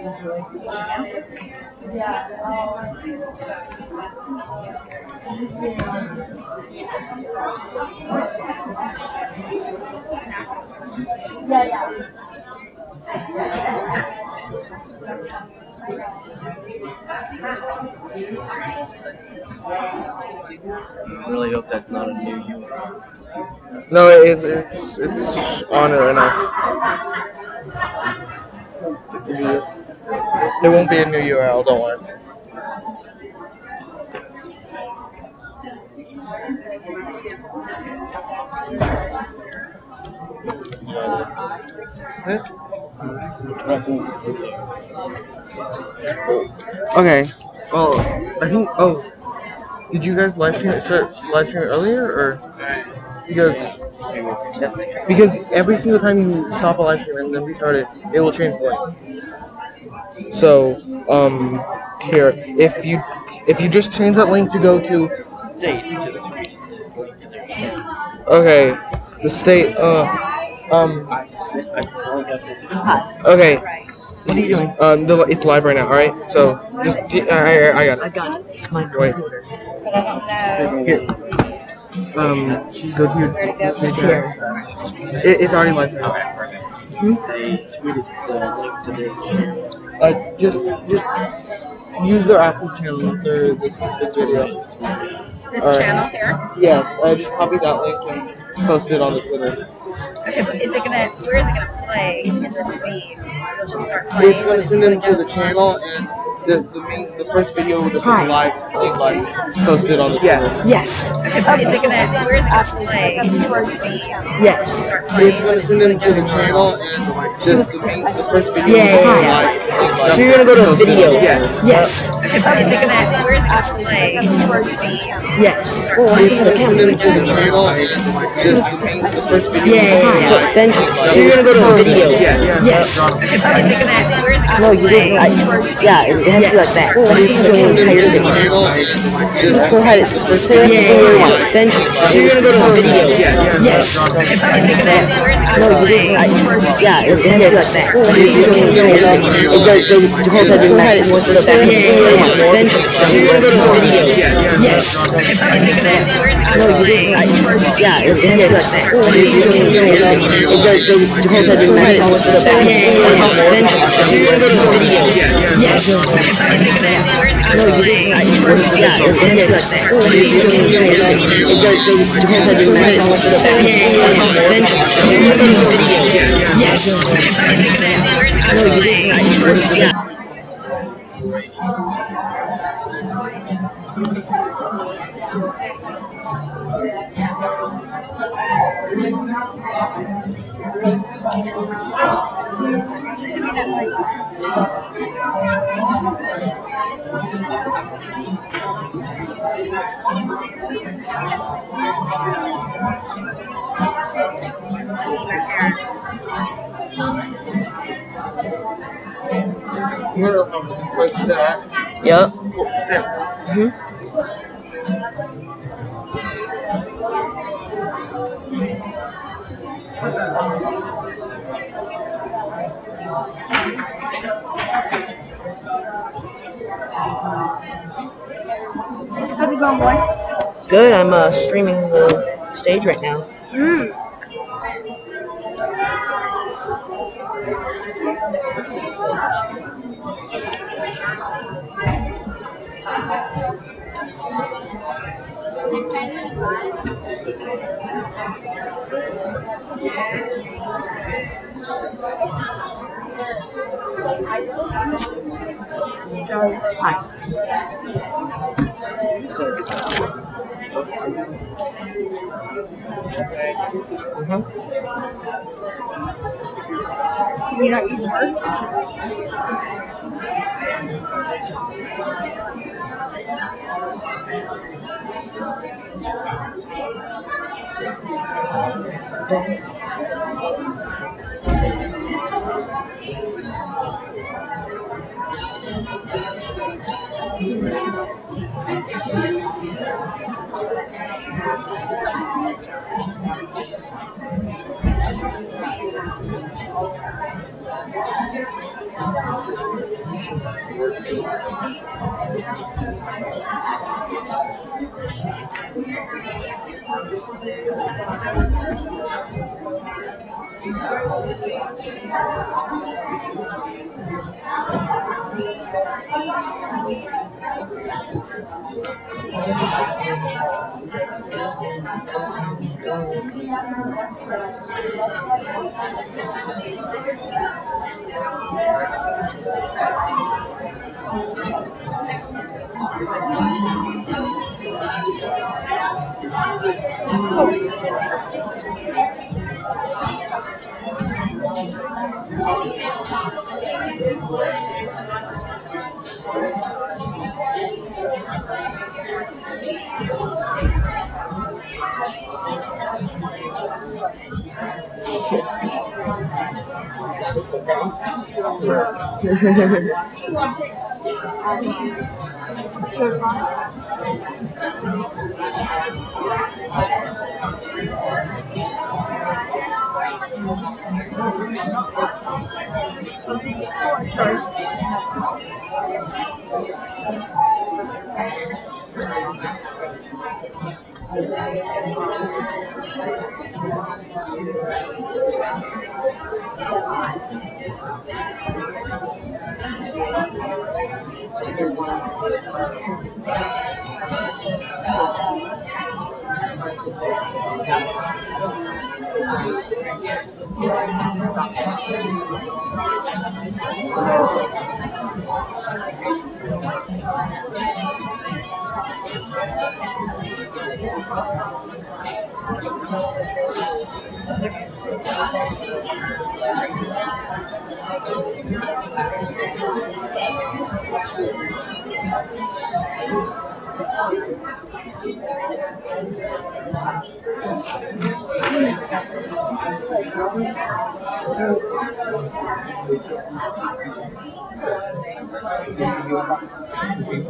I really hope that's not a new URL. No, it's on it right now. It won't be a new URL, don't worry. Okay. Well, I think. Oh, did you guys live stream it earlier, or because every single time you stop a live stream and then restart it, it will change the link. So here, if you just change that link to go to State, just to link to their channel. okay, the state okay. What are you doing? It's live right now. All right. So just I got it. I got it. It's my Wait. computer. Here. Go to your Here. It's already live now. They tweeted the link to their channel. Just use their actual channel, not the specific video. This channel here? Yes. Just copy that link and post it on the Twitter. Okay, but is it gonna? Where is it gonna play in this feed? It'll just start playing. It's gonna send them to the channel and the first video will just be live, posted on the Twitter. Yes. Okay, but is it gonna? Where is it gonna play in this feed? Yes. It's gonna send them to the channel and the first video will Yeah. be live. So you're gonna go to video. Yes. Yes. Okay, but is it gonna? Where is it gonna play in this feed? Yes. It's gonna send them to the channel and the first video will be live. Then so you're gonna go to video. Yes. Yes. Okay, but is it gonna? Where is it gonna No, you play? didn't. Yeah, it has to be like that. But you can do an entire thing. Go ahead. Say that's the thing you want. Then so you're gonna go to video. Yes. Okay, but is it gonna? Where is it No, gonna you play? didn't. Yeah, it has to be like that. But you can do an entire thing. The whole time doing that. Then so you're gonna go to video. Yes. Okay, but is it gonna? Where is it No, gonna you play? didn't. Yeah, it has to be like that. But you can do an entire thing. The whole time doing that. Then so you're gonna go to video. Yes. Okay, but is it gonna? Where is it No, gonna you play? didn't. Yeah, it has to be like that. But you can do an entire thing. The whole time doing that. Then so you're gonna go to video. Yes. Okay, but is it gonna? Where is it No, gonna you play? didn't. Yeah. Yep. How's it going, boy? Good. I'm streaming the stage right now. Can you not use words?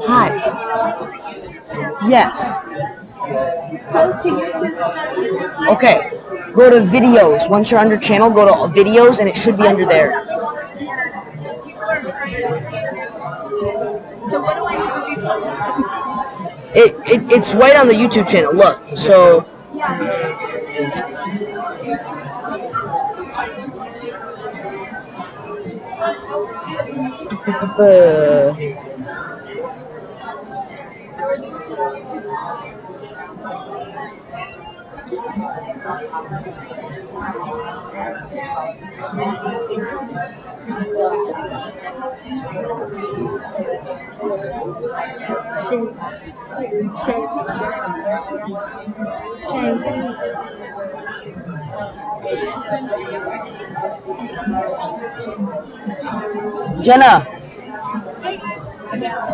Hi. Yes. Okay. Go to videos. Once you're under channel, go to videos, and it should be under there. So what do I need to be posting? It's right on the YouTube channel. Look. So.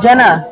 Jenna.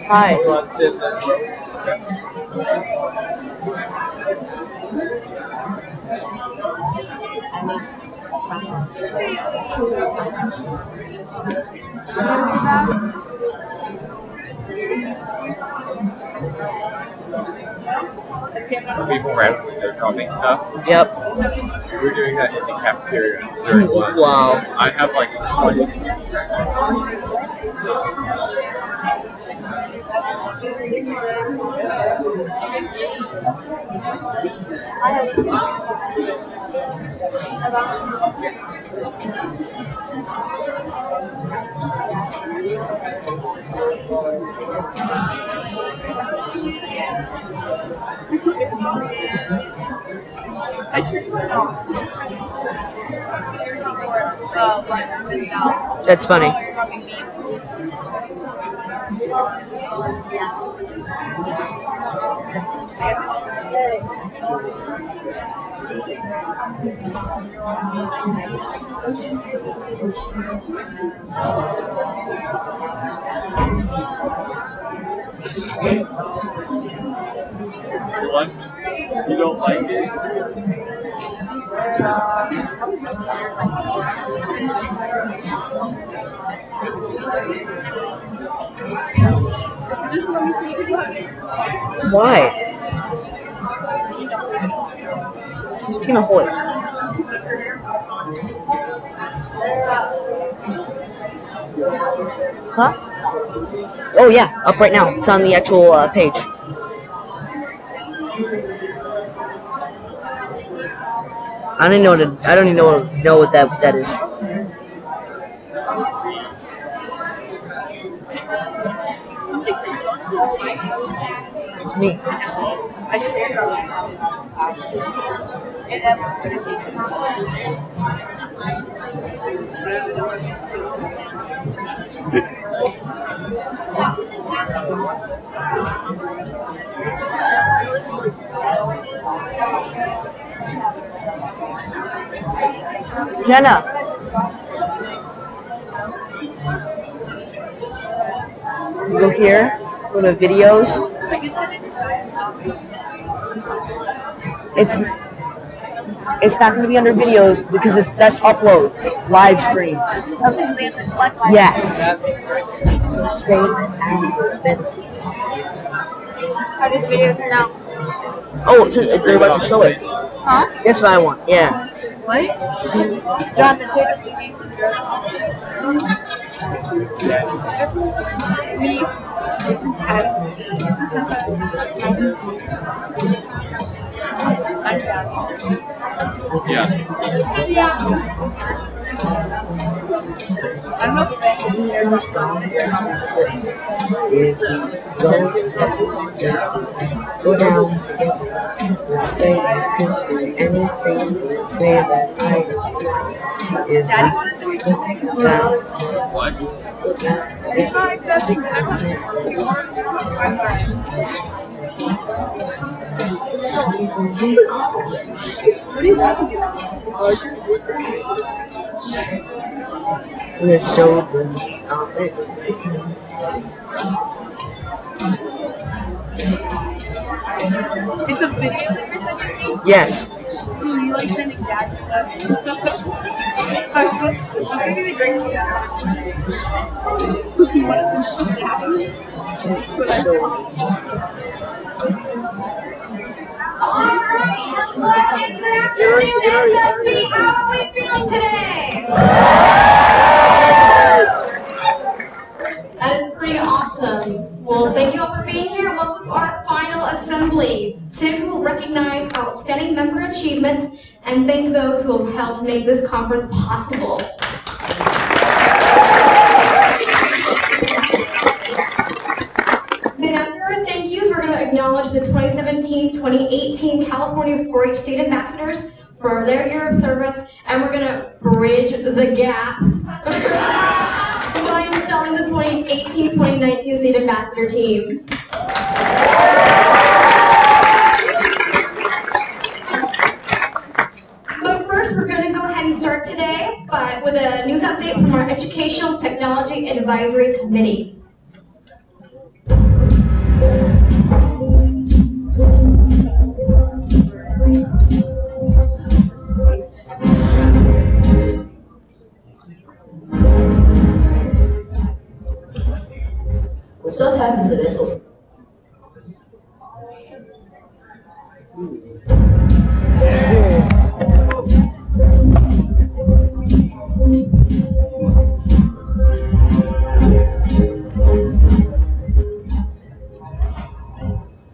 Hi. People randomly they're dropping stuff. Yep. We're doing that in the cafeteria during lunch. Wow. I have like 20. I turned it off. That's funny. What? You don't like it? Why? Who's Tina Hoyt? Huh? Oh yeah, up right now. It's on the actual page. I don't even know what that is. It's me. I just airdropped Jenna. You go here, go to videos. It's not going to be under videos because that's uploads, live streams. Yes. How does the video turn out? Oh, they're about to show it. Huh? That's what I want. Yeah. What? Jonathan, who does Yeah. I don't know if If you go down together, let's say you could do anything, let's say that I was good. If we go down, What? go down together, let's say let's show them our it's a video that you're sending me? Yes. Ooh, you like sending dad stuff? I'm gonna be great to that. You want to send dad? Alright, hello and good afternoon, SLC. How are we feeling today? That is pretty awesome. Well, thank you all for being here. Welcome to our final assembly. Today we will recognize outstanding member achievements and thank those who have helped make this conference possible. Then after our thank yous, we're going to acknowledge the 2017-2018 California 4-H State Ambassadors for their year of service, and we're going to bridge the gap by installing the 2018-2019 State Ambassador team. But first, we're going to go ahead and start today with a news update from our Educational Technology Advisory Committee. What stuff happens at SLC?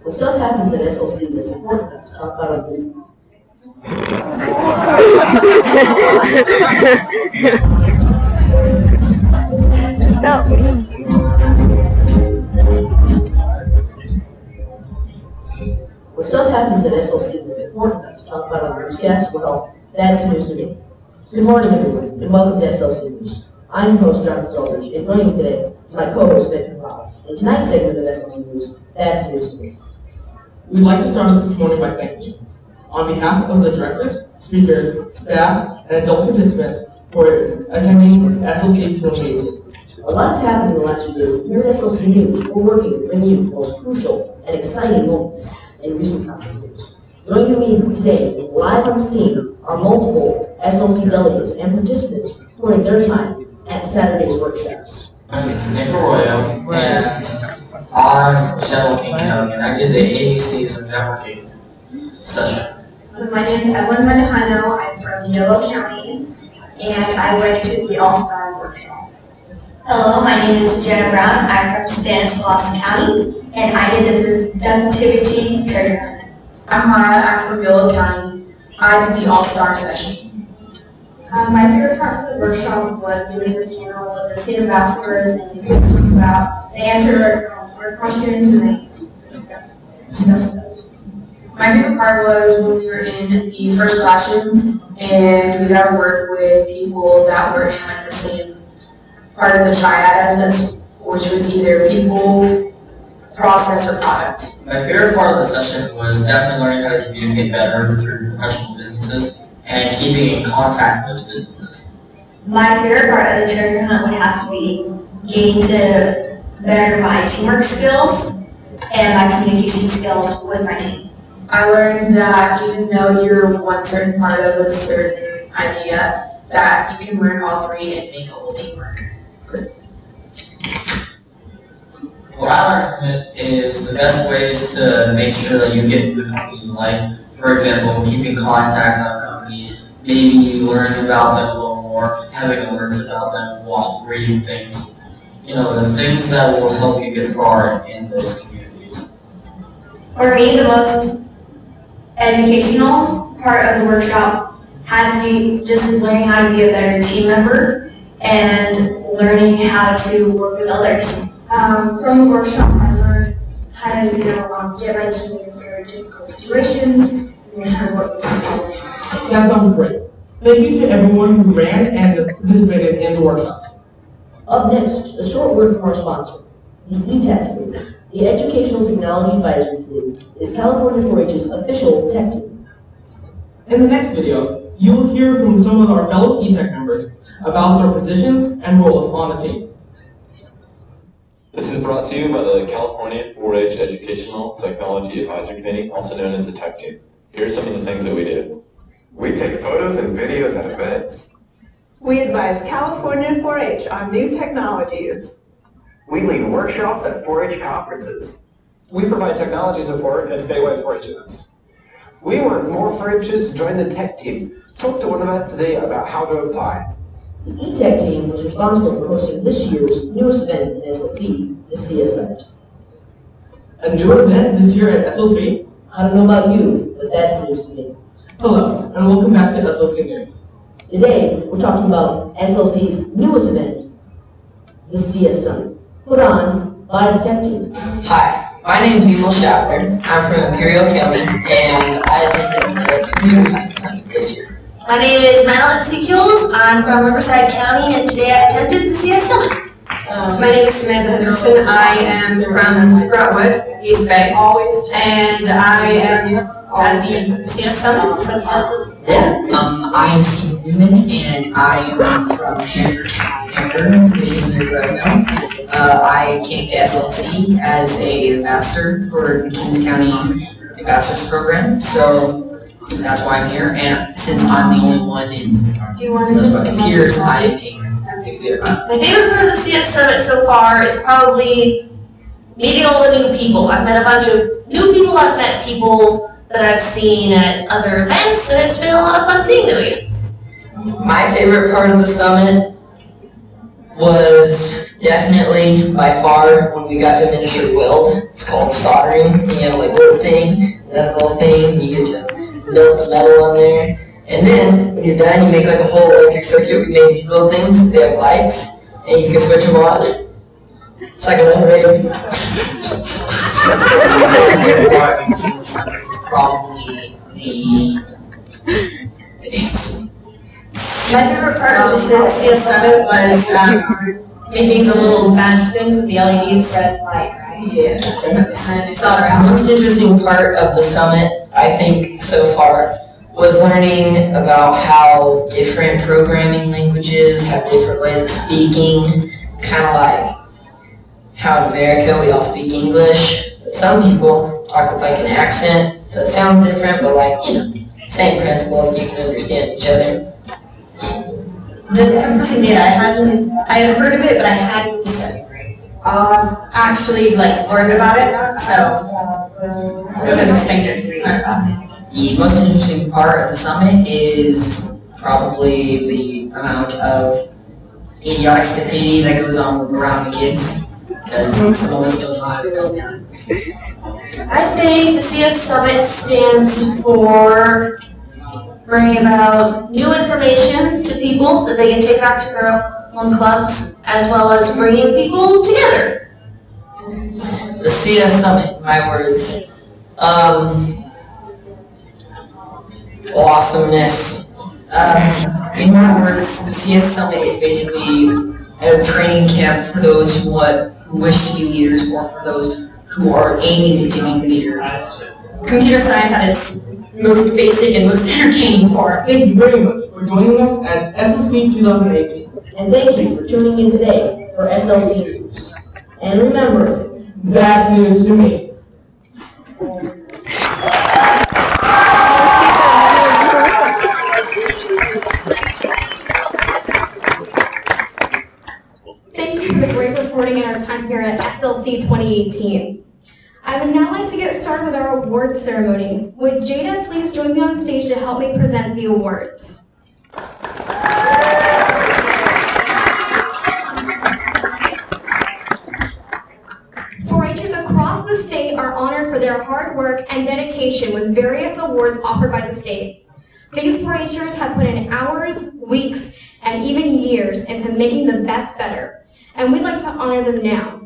What stuff happens at SLC that's important enough to talk about on video? No. What stuff happens at SLC that's important enough to talk about on news? Yes, well, that's news to me. Good morning, everyone, and welcome to SLC News. I'm your host, Jonathan Zoldrich, and joining me today is my co-host, Ben Rob. In tonight's segment of SLC News, that's news to me. We'd like to start this morning by thanking you. on behalf of the directors, speakers, staff, and adult participants for attending SLC 2018. A lot's happened in the last few years. Here at SLC News, we're working to bring you the most crucial and exciting moments in recent conference news. Joining me today, live on scene, are multiple SLC delegates and participants reporting their time at Saturday's workshops. My name is Nick Arroyo, and I'm from King County, and I did the ABCs of networking session. So my name is Evelyn Manejano. I'm from Yolo County, and I went to the All-Star Workshop. Hello, my name is Jenna Brown. I'm from Stanislaus County, and I did the productivity treasure hunt. I'm Mara. I'm from Yolo County. I did the All-Star session. My favorite part of the workshop was doing the panel with the state ambassadors, and they answered our questions and they discussed those. My favorite part was when we were in the first classroom and we got to work with people that were in like the same part of the triad as us, which was either people, process, or product. My favorite part of the session was definitely learning how to communicate better through professional businesses and keeping in contact with those businesses. My favorite part of the treasure hunt would have to be getting to better my teamwork skills and my communication skills with my team. I learned that even though you're one certain part of a certain idea, that you can learn all three and make a whole teamwork. What I learned from it is the best ways to make sure that you get the company you like. For example, keeping contact on companies, maybe learning about them a little more, having alerts about them while reading things. You know, the things that will help you get far in those communities. For me, the most educational part of the workshop had to be just learning how to be a better team member and learning how to work with others. From the workshop, I learned how to get my team in very difficult situations and how to work with my team. That sounds great. Thank you to everyone who ran and participated in the workshops. Up next, a short word from our sponsor, the ETech Group. The Educational Technology Advisory Group is California 4-H's official tech team. In the next video, you will hear from some of our fellow ETech members about their positions and roles on the team. This is brought to you by the California 4-H Educational Technology Advisory Committee, also known as the Tech Team. Here are some of the things that we do. We take photos and videos at events. We advise California 4-H on new technologies. We lead workshops at 4-H conferences. We provide technology support at statewide 4-H events. We want more 4-Hers to join the tech team. Talk to one of us today about how to apply. The ETech team was responsible for hosting this year's newest event in SLC, the CS Summit. A new event this year at SLC? I don't know about you, but that's news to me. Hello, and welcome back to SLC News. Today, we're talking about SLC's newest event, the CS Summit, put on by the tech team. Hi, my name is Emil Schaffner. I'm from Imperial County, and I attended the Computer Science Summit this year. My name is Madeline Secules. I'm from Riverside County, and today I attended the CS Summit. My name is Samantha Henderson. I am from Brentwood, East Bay, and I am at the CS Summit. I am Steve Newman, and I am from Panther, which is near Fresno. I came to SLC as a ambassador for the Kings County Ambassadors Program, so that's why I'm here. And since I'm the only one in computers, I am a computer. My favorite part of the CS Summit so far is probably meeting all the new people. I've met a bunch of new people. I've met people that I've seen at other events, and it's been a lot of fun seeing them again. My favorite part of the summit was definitely, by far, when we got to miniature weld. It's called soldering. You have like a little thing, that little thing, you get to build the metal on there. And then, when you're done, you make like a whole electric circuit. We made these little things, they have lights, and you can switch them on. It's like an upgrade. It's probably the dance. My favorite part of the CS Summit was making the little badge things with the LEDs. Red light, right? Yeah. The most interesting part of the summit, I think, so far, was learning about how different programming languages have different ways of speaking, kind of like how in America we all speak English. But some people talk with like an accent, so it sounds different, but like, you know, same principles, you can understand each other. The empathy data, I had heard of it, but I hadn't actually like learned about it, so it was interesting to learn about it. The most interesting part of the summit is probably the amount of idiotic stupidity that goes on around the kids, because some of us don't know how to calm down. I think the CS Summit stands for bringing about new information to people that they can take back to their own clubs, as well as bringing people together. The CS Summit, in my words. Awesomeness. In my words, the CS Summit is basically a training camp for those who wish to be leaders, or for those who are aiming to be leaders. Computer science at its most basic and most entertaining form. Thank you very much for joining us at SLC 2018. And thank you for tuning in today for SLC News. And remember, that's news to me. Thank you for the great reporting in our time here at SLC 2018. I would now like to get started with our awards ceremony. Would Jada please join me on stage to help me present the awards? 4-Hers across the state are honored for their hard work and dedication with various awards offered by the state. These 4-Hers have put in hours, weeks, and even years into making the best better, and we'd like to honor them now.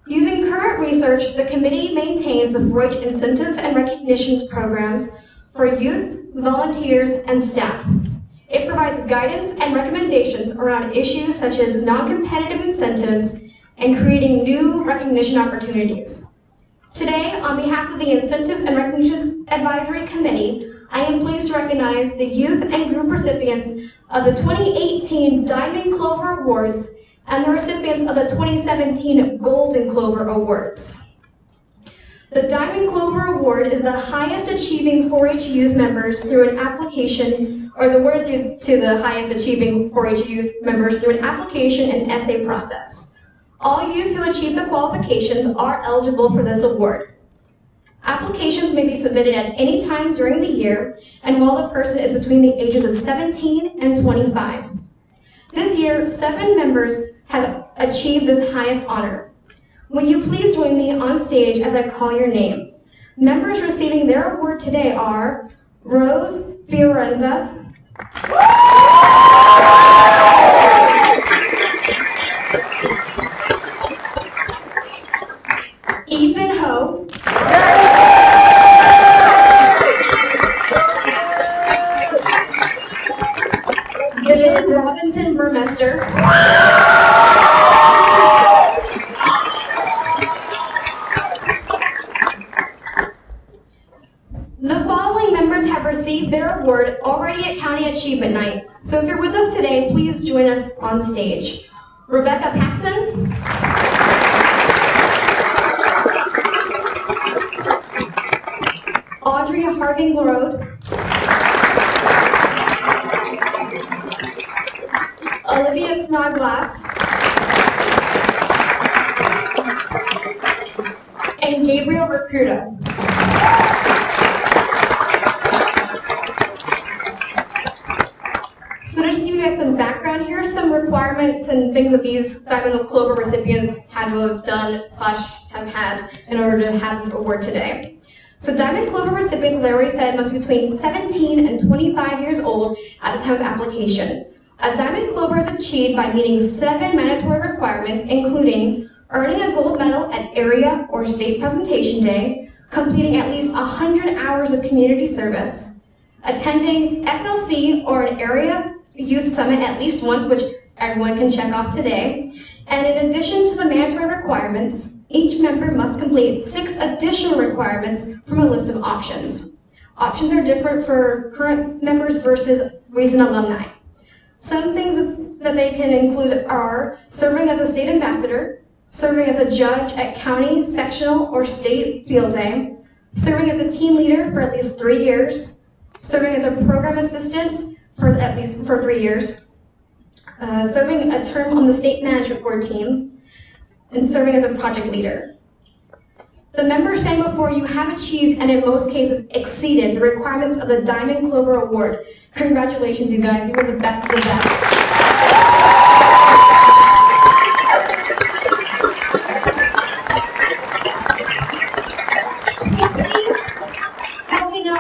Using current research, the committee maintains the 4-H incentives and recognitions programs for youth, volunteers, and staff. It provides guidance and recommendations around issues such as non-competitive incentives and creating new recognition opportunities. Today, on behalf of the Incentives and Recognitions Advisory Committee, I am pleased to recognize the youth and group recipients of the 2018 Diamond Clover Awards and the recipients of the 2017 Golden Clover Awards. The Diamond Clover Award is the highest achieving 4-H youth members through an application, or is awarded to the highest achieving 4-H youth members through an application and essay process. All youth who achieve the qualifications are eligible for this award. Applications may be submitted at any time during the year and while the person is between the ages of 17 and 25. This year, 7 members have achieved this highest honor. Will you please join me on stage as I call your name? Members receiving their award today are Rose Fiorenza, Ethan Ho, Dylan Robinson Burmester, the following members have received their award already at County Achievement Night. So if you're with us today, please join us on stage. Rebecca Paxson, Audrey Harding-Larode, Olivia Snodgrass, and Gabriel Recruta. So just to give you guys some background here, some requirements and things that these Diamond Clover recipients had to have done / have had in order to have this award today. So Diamond Clover recipients, as I already said, must be between 17 and 25 years old at the time of application. A Diamond Clover is achieved by meeting 7 mandatory requirements, including earning a gold medal at area or state presentation day, completing at least 100 hours of community service, attending SLC or an area youth summit at least once, which everyone can check off today, and in addition to the mandatory requirements, Each member must complete 6 additional requirements from a list of options. Options are different for current members versus recent alumni. Some things that they can include are serving as a state ambassador, serving as a judge at county, sectional, or state field day, serving as a team leader for at least 3 years, serving as a program assistant for at least 3 years, serving a term on the state management board team, and serving as a project leader. The members standing before you have achieved, and in most cases exceeded, the requirements of the Diamond Clover Award. Congratulations, you guys. You are the best of the best.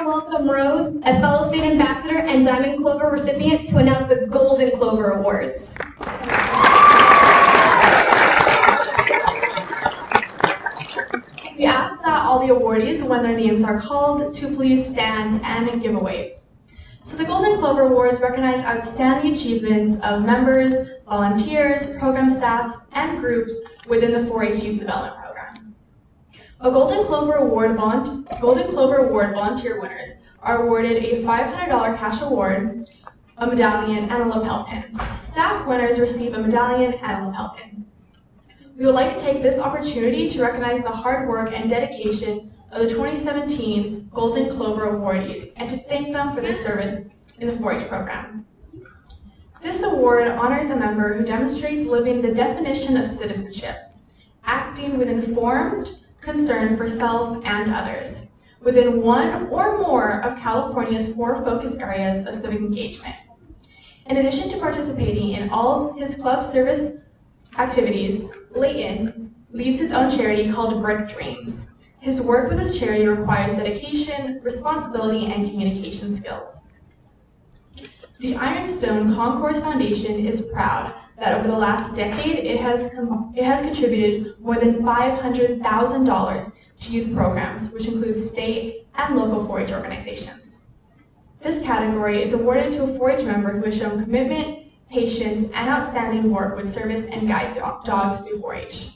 Welcome Rose, a fellow state ambassador and Diamond Clover recipient, to announce the Golden Clover Awards. We ask that all the awardees, when their names are called, to please stand and give a wave. So the Golden Clover Awards recognize outstanding achievements of members, volunteers, program staffs, and groups within the 4-H Youth Development Program. Golden Clover Award volunteer winners are awarded a $500 cash award, a medallion, and a lapel pin. Staff winners receive a medallion and a lapel pin. We would like to take this opportunity to recognize the hard work and dedication of the 2017 Golden Clover awardees and to thank them for their service in the 4-H program. This award honors a member who demonstrates living the definition of citizenship, acting with informed concern for self and others, within one or more of California's 4 focus areas of civic engagement. In addition to participating in all his club service activities, Layton leads his own charity called Brick Dreams. His work with his charity requires dedication, responsibility, and communication skills. The Ironstone Concourse Foundation is proud that over the last decade it has contributed more than $500,000 to youth programs, which includes state and local 4-H organizations. This category is awarded to a 4-H member who has shown commitment, patience, and outstanding work with service and guide dogs through 4-H.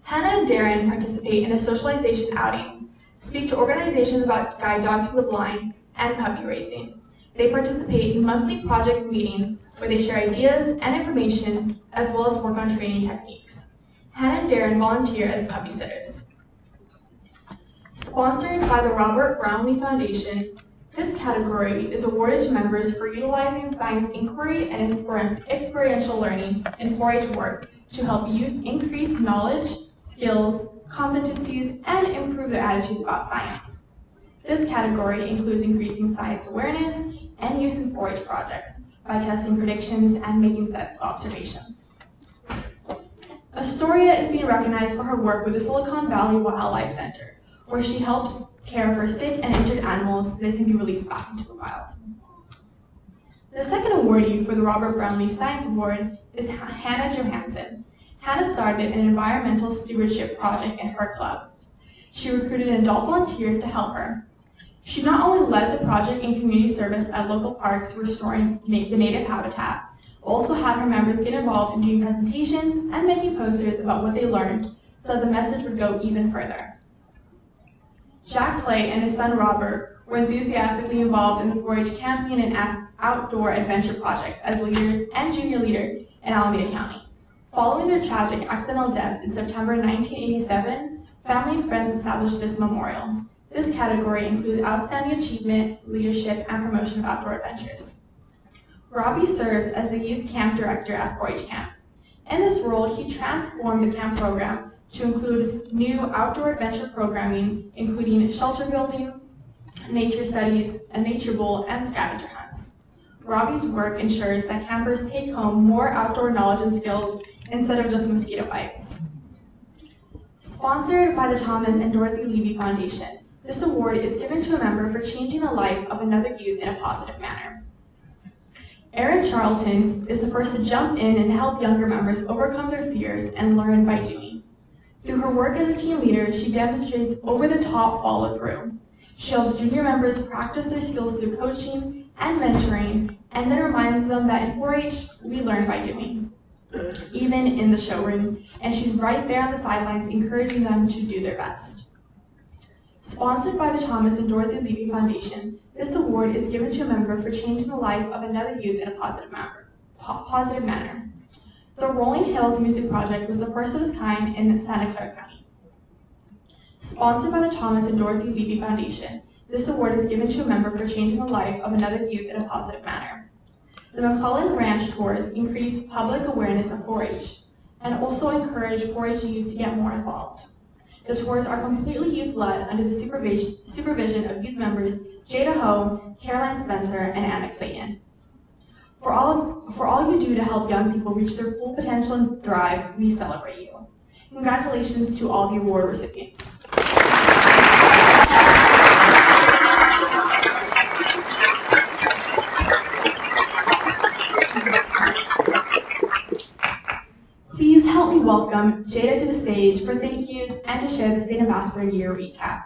Hannah and Darren participate in the socialization outings, speak to organizations about guide dogs for the blind, and puppy raising. They participate in monthly project meetings where they share ideas and information as well as work on training techniques. Hannah and Darren volunteer as puppy sitters. Sponsored by the Robert Brownlee Foundation, this category is awarded to members for utilizing science inquiry and experiential learning in 4-H work to help youth increase knowledge, skills, competencies, and improve their attitudes about science. This category includes increasing science awareness and use in 4-H projects by testing predictions and making sets of observations. Astoria is being recognized for her work with the Silicon Valley Wildlife Center, where she helps care for sick and injured animals so they can be released back into the wild. The second awardee for the Robert Brownlee Science Award is Hannah Johansson. Hannah started an environmental stewardship project in her club. She recruited an adult volunteer to help her. She not only led the project in community service at local parks restoring the native habitat, but also had her members get involved in doing presentations and making posters about what they learned so the message would go even further. Jack Clay and his son Robert were enthusiastically involved in the 4-H camping and outdoor adventure projects as leaders and junior leader in Alameda County. Following their tragic accidental death in September 1987, family and friends established this memorial. This category includes outstanding achievement, leadership, and promotion of outdoor adventures. Robbie serves as the youth camp director at 4-H Camp. In this role, he transformed the camp program to include new outdoor adventure programming, including shelter building, nature studies, a nature bowl, and scavenger hunts. Robbie's work ensures that campers take home more outdoor knowledge and skills instead of just mosquito bites. Sponsored by the Thomas and Dorothy Levy Foundation, this award is given to a member for changing the life of another youth in a positive manner. Erin Charlton is the first to jump in and help younger members overcome their fears and learn by doing. Through her work as a team leader, she demonstrates over-the-top follow-through. She helps junior members practice their skills through coaching and mentoring, and then reminds them that in 4-H, we learn by doing. even in the showroom, and she's right there on the sidelines encouraging them to do their best. Sponsored by the Thomas and Dorothy Levy Foundation, this award is given to a member for changing the life of another youth in a positive manner. The Rolling Hills Music Project was the first of its kind in Santa Clara County. Sponsored by the Thomas and Dorothy Levy Foundation, this award is given to a member for changing the life of another youth in a positive manner. The McClellan Ranch Tours increase public awareness of 4-H and also encourage 4-H youth to get more involved. The tours are completely youth-led under the supervision of youth members Jada Ho, Caroline Spencer, and Anna Clayton. For all you do to help young people reach their full potential and thrive, we celebrate you. Congratulations to all the award recipients. Please help me welcome Jada to the stage for thank yous and to share the State Ambassador Year recap.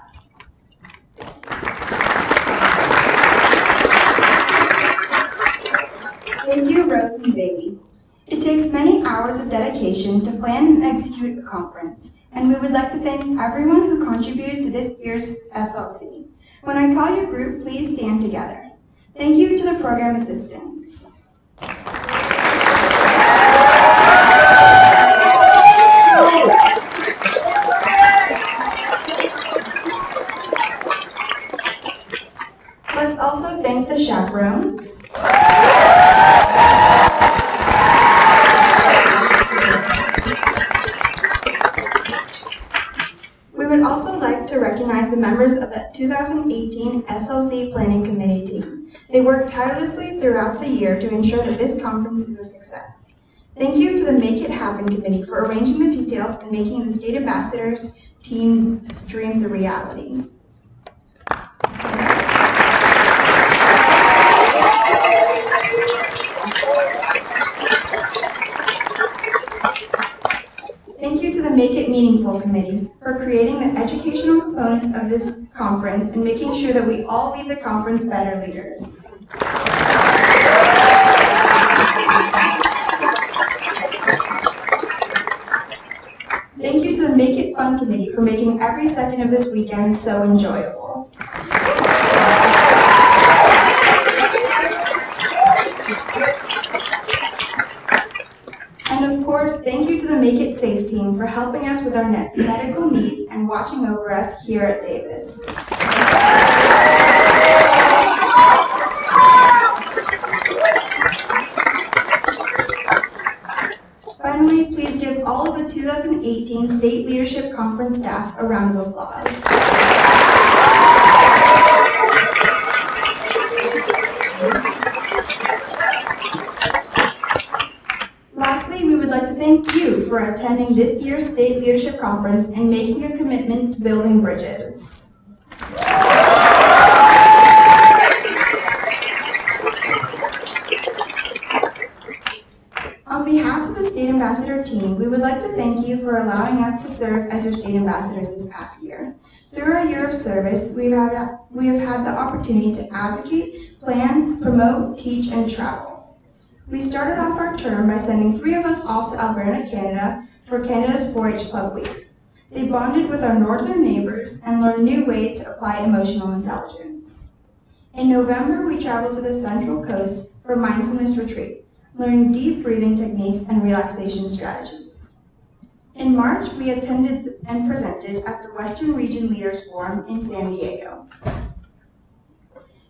Thank you, Rose and Bailey. It takes many hours of dedication to plan and execute a conference, and we would like to thank everyone who contributed to this year's SLC. When I call your group, please stand together. Thank you to the program assistants. Let's also thank the chaperones. We would also like to recognize the members of the 2018 SLC Planning Committee team. They worked tirelessly throughout the year to ensure that this conference is a success. Thank you to the Make It Happen Committee for arranging the details and making the State Ambassadors team dreams a reality. Thank you to the Make It Meaningful Committee for creating the educational components of this conference and making sure that we all leave the conference better leaders. Thank you to the Make It Fun Committee for making every second of this weekend so enjoyable. And of course, thank you to the Make It Safe team for helping us with our medical needs and watching over us here at Davis. Finally, please give all of the 2018 State Leadership Conference staff a round of applause. Lastly, we would like to thank you for attending this year's State Leadership Conference and making a commitment to building bridges. On behalf of the State Ambassador team, we would like to thank you for allowing us to serve as your State Ambassadors this past year. Through our year of service, we have had the opportunity to advocate, plan, promote, teach, and travel. We started off our term by sending 3 of us off to Alberta, Canada for Canada's 4-H Club Week. They bonded with our northern neighbors and learned new ways to apply emotional intelligence. In November, we traveled to the Central Coast for mindfulness retreat, learned deep breathing techniques and relaxation strategies. In March, we attended and presented at the Western Region Leaders Forum in San Diego.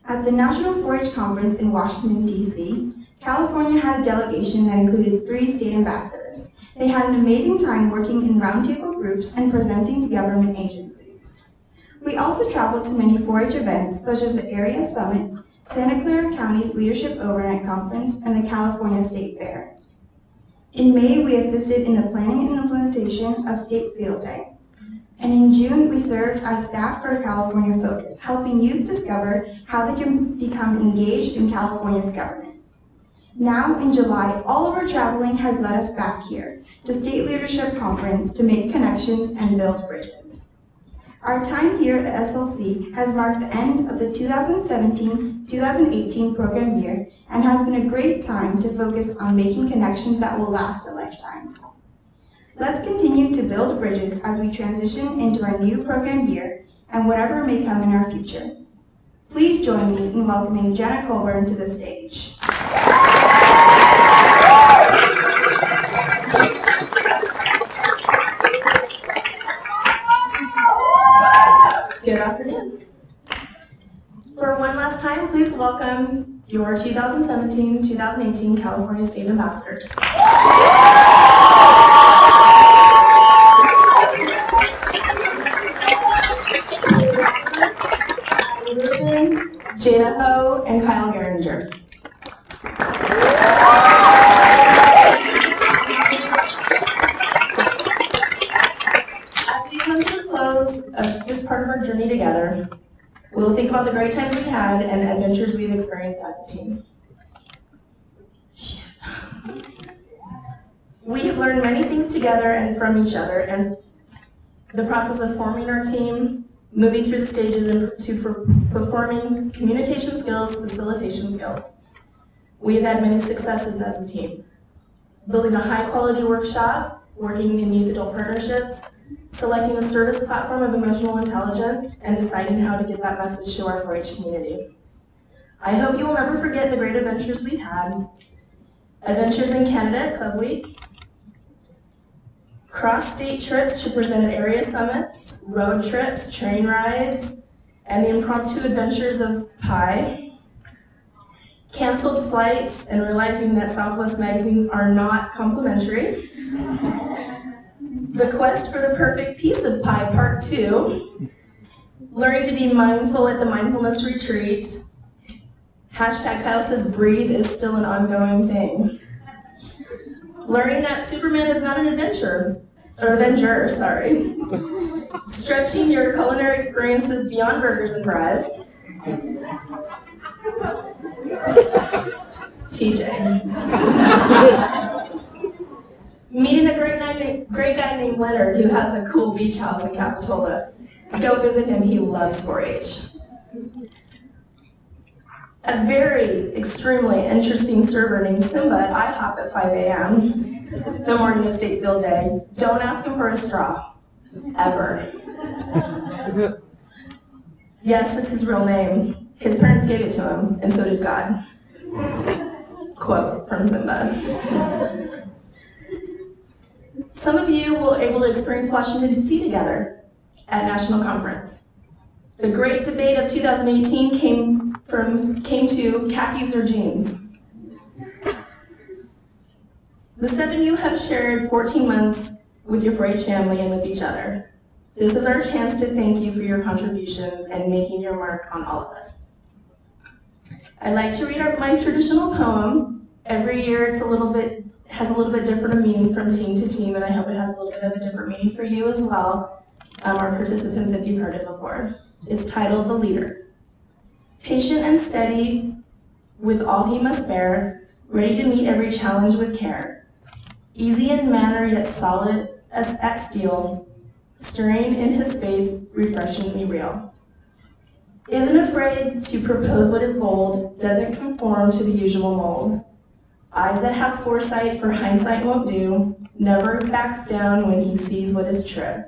At the National 4-H Conference in Washington, D.C., California had a delegation that included 3 state ambassadors. They had an amazing time working in roundtable groups and presenting to government agencies. We also traveled to many 4-H events, such as the area summits, Santa Clara County's Leadership Overnight Conference, and the California State Fair. In May, we assisted in the planning and implementation of State Field Day. And in June, we served as staff for California Focus, helping youth discover how they can become engaged in California's government. Now, in July, all of our traveling has led us back here to State Leadership Conference to make connections and build bridges. Our time here at SLC has marked the end of the 2017-2018 program year and has been a great time to focus on making connections that will last a lifetime. Let's continue to build bridges as we transition into our new program year and whatever may come in our future. Please join me in welcoming Jenna Colburn to the stage. Good afternoon. For one last time, please welcome your 2017-2018 California State Ambassadors. Jada Ho, and Kyle Geringer. As we come to the close of this part of our journey together, we'll think about the great times we had and adventures we've experienced as a team. We have learned many things together and from each other, and the process of forming our team, moving through the stages into performing communication skills, facilitation skills. We have had many successes as a team. Building a high-quality workshop, working in youth adult partnerships, selecting a service platform of emotional intelligence, and deciding how to get that message to our 4-H community. I hope you will never forget the great adventures we've had. Adventures in Canada at Club Week, cross-state trips to present at area summits, road trips, train rides, and the impromptu adventures of pie, canceled flights and realizing that Southwest magazines are not complimentary, the quest for the perfect piece of pie part 2, learning to be mindful at the mindfulness retreat, hashtag Kyle says breathe is still an ongoing thing, learning that Superman is not an avenger, sorry. Stretching your culinary experiences beyond burgers and fries. TJ. Meeting a great guy named Leonard who has a cool beach house in Capitola. Go visit him, he loves 4-H. A very extremely interesting server named Simba at IHOP at 5 a.m. the morning of state field day. Don't ask him for a straw, ever. Yes, that's his real name. His parents gave it to him, and so did God. Quote from Simba. Some of you will be able to experience Washington, D.C. together at National Conference. The great debate of 2018 came to khakis or jeans. The 7 of you have shared 14 months with your 4-H family and with each other. This is our chance to thank you for your contributions and making your mark on all of us. I'd like to read my traditional poem. Every year has a little bit different meaning from team to team, and I hope it has a little bit of a different meaning for you as well, our participants, if you've heard it before. It's titled The Leader. Patient and steady with all he must bear, ready to meet every challenge with care. Easy in manner yet solid as steel, stirring in his faith, refreshingly real. Isn't afraid to propose what is bold, doesn't conform to the usual mold. Eyes that have foresight for hindsight won't do, never backs down when he sees what is true.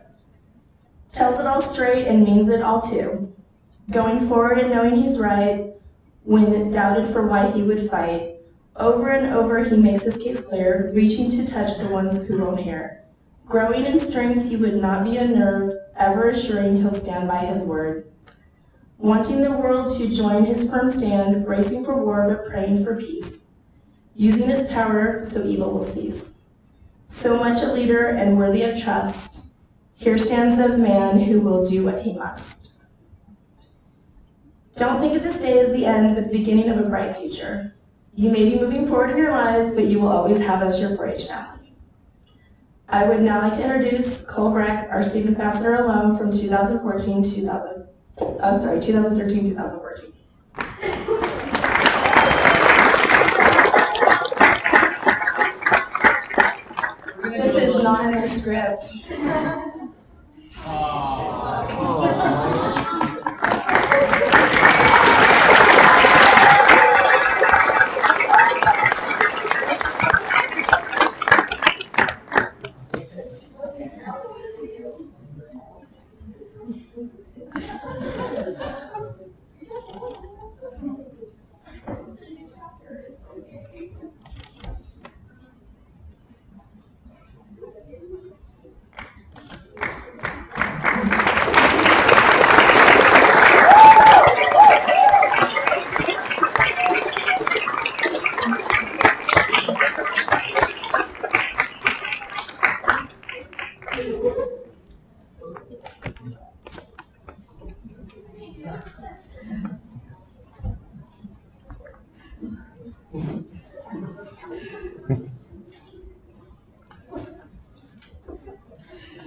Tells it all straight and means it all too. Going forward and knowing he's right, when doubted for why he would fight. Over and over he makes his case clear, reaching to touch the ones who won't hear. Growing in strength he would not be unnerved, ever assuring he'll stand by his word. Wanting the world to join his firm stand, bracing for war but praying for peace. Using his power so evil will cease. So much a leader and worthy of trust. Here stands the man who will do what he must. Don't think of this day as the end, but the beginning of a bright future. You may be moving forward in your lives, but you will always have us your 4-H family. I would now like to introduce Cole Breck, our Student Ambassador alum from 2013-2014. This is not in the script.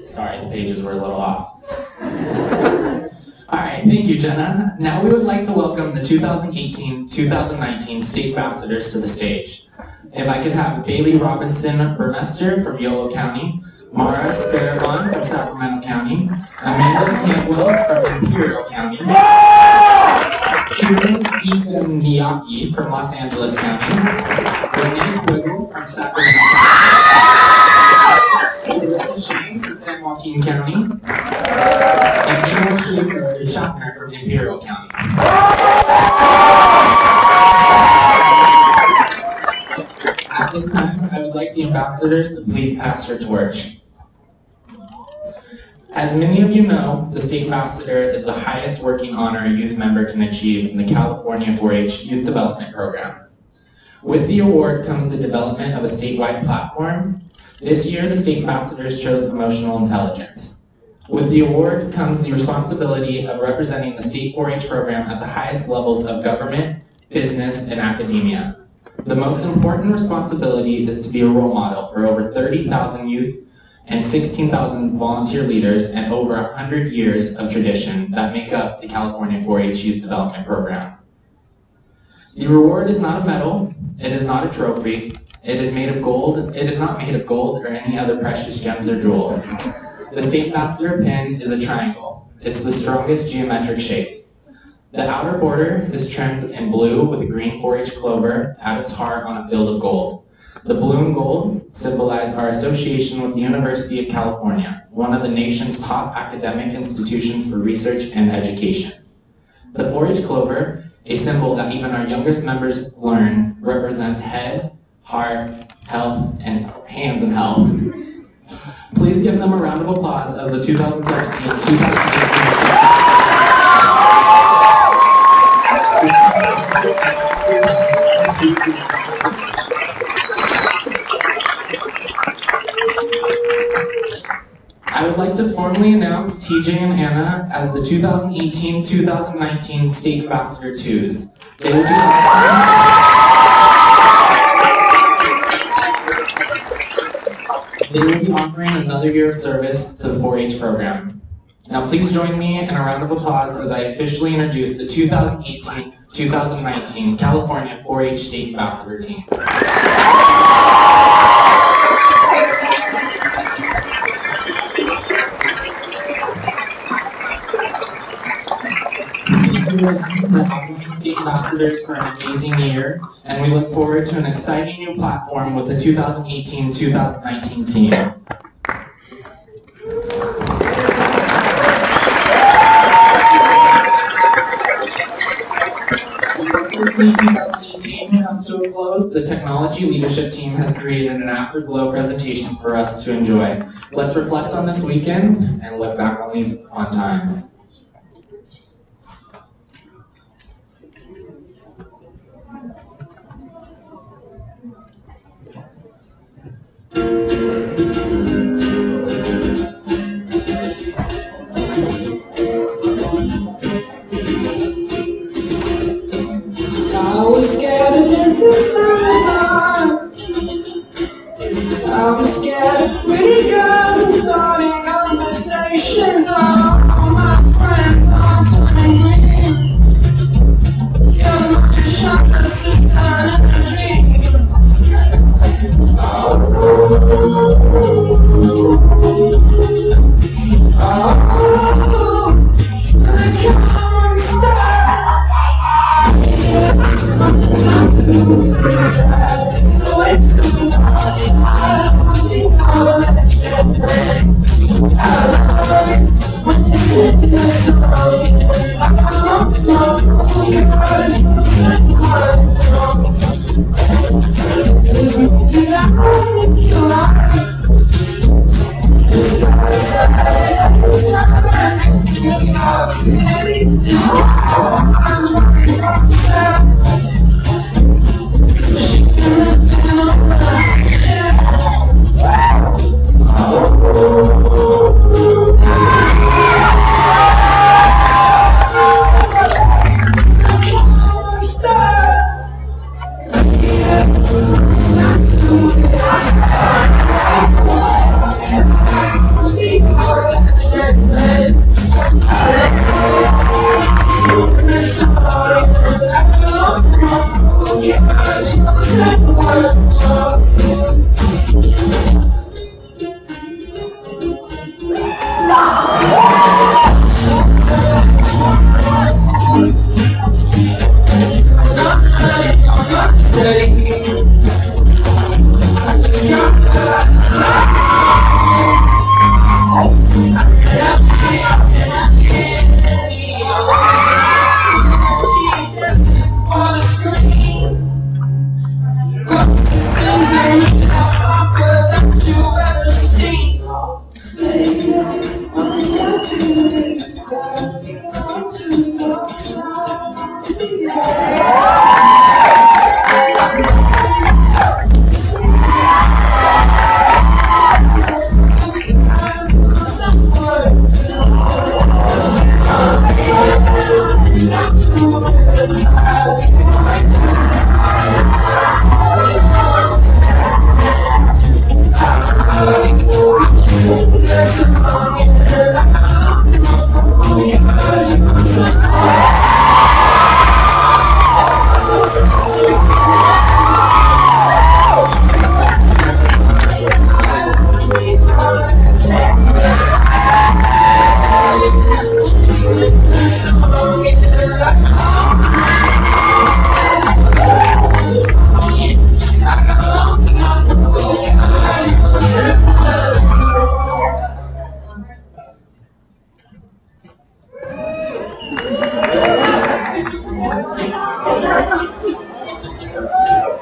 Sorry, the pages were a little off. Alright, thank you, Jenna. Now we would like to welcome the 2018-2019 State Ambassadors to the stage. If I could have Bailey Robinson Burmester from Yolo County, Mara Sparabon from Sacramento County, Amanda Cantwell from Imperial County, Kieran Ethan Miyake from Los Angeles County, Renee Quiggle from Sacramento County, Larissa Shane from San Joaquin County, and Emil Schaffner from Imperial County. At this time, I would like the ambassadors to please pass your torch. As many of you know, the State Ambassador is the highest working honor a youth member can achieve in the California 4-H Youth Development Program. With the award comes the development of a statewide platform. This year, the State Ambassadors chose emotional intelligence. With the award comes the responsibility of representing the State 4-H program at the highest levels of government, business, and academia. The most important responsibility is to be a role model for over 30,000 youth and 16,000 volunteer leaders and over 100 years of tradition that make up the California 4-H Youth Development Program. The reward is not a medal, it is not a trophy, it is made of gold, it is not made of gold or any other precious gems or jewels. The State Ambassador pin is a triangle. It's the strongest geometric shape. The outer border is trimmed in blue with a green 4-H clover at its heart on a field of gold. The blue and gold symbolize our association with the University of California, one of the nation's top academic institutions for research and education. The 4-H clover, a symbol that even our youngest members learn, represents head, heart, health, and hands and health. Please give them a round of applause as the 2017-2018 I would like to formally announce TJ and Anna as the 2018-2019 State Ambassador 2s. They will be offering another year of service to the 4-H program. Now please join me in a round of applause as I officially introduce the 2018-2019 California 4-H State Ambassador team. State Ambassadors for an amazing year, and we look forward to an exciting new platform with the 2018-2019 team. As 2018 comes to a close, the technology leadership team has created an Afterglow presentation for us to enjoy. Let's reflect on this weekend and look back on these fun times.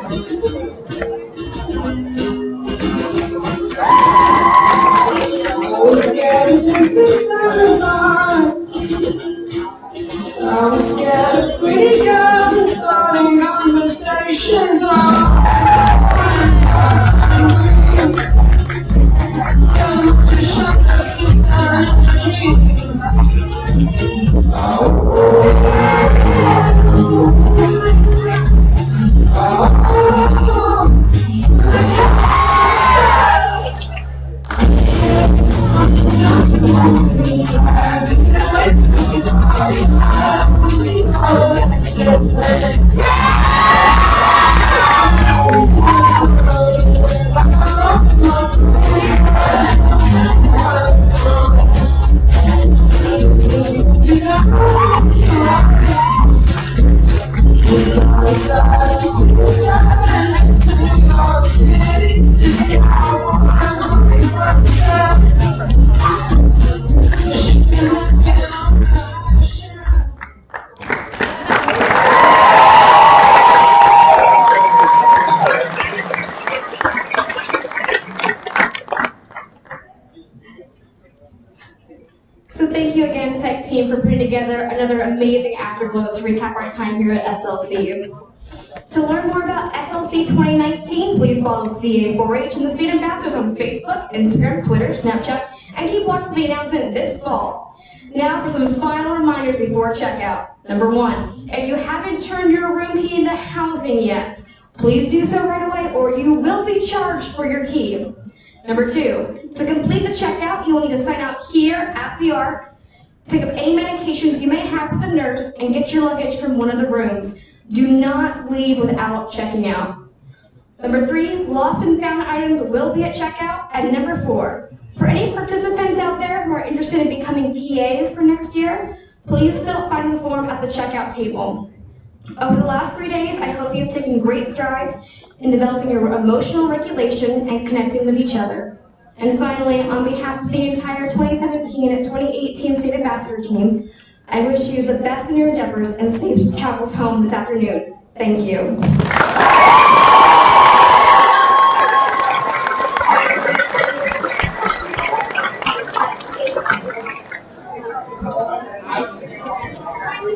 I'm scared of pretty girls and starting conversations. So thank you again, Tech Team, for putting together another amazing Afterglow to recap our time here at SLC. To learn more about SLC 2019, please follow CA4H and the State Ambassadors on Facebook, Instagram, Twitter, Snapchat, and keep watching the announcement this fall. Now for some final reminders before checkout. Number 1, if you haven't turned your room key into housing yet, please do so right away or you will be charged for your key. Number 2, to complete the checkout, you will need to sign out here at the ARC, pick up any medications you may have with the nurse, and get your luggage from one of the rooms. Do not leave without checking out. Number 3, lost and found items will be at checkout. And number 4, for any participants out there who are interested in becoming PAs for next year, please fill out the form at the checkout table. Over the last 3 days, I hope you've taken great strides in developing your emotional regulation and connecting with each other. And finally, on behalf of the entire 2017 and 2018 State Ambassador team, I wish you the best in your endeavors and safe travels home this afternoon. Thank you.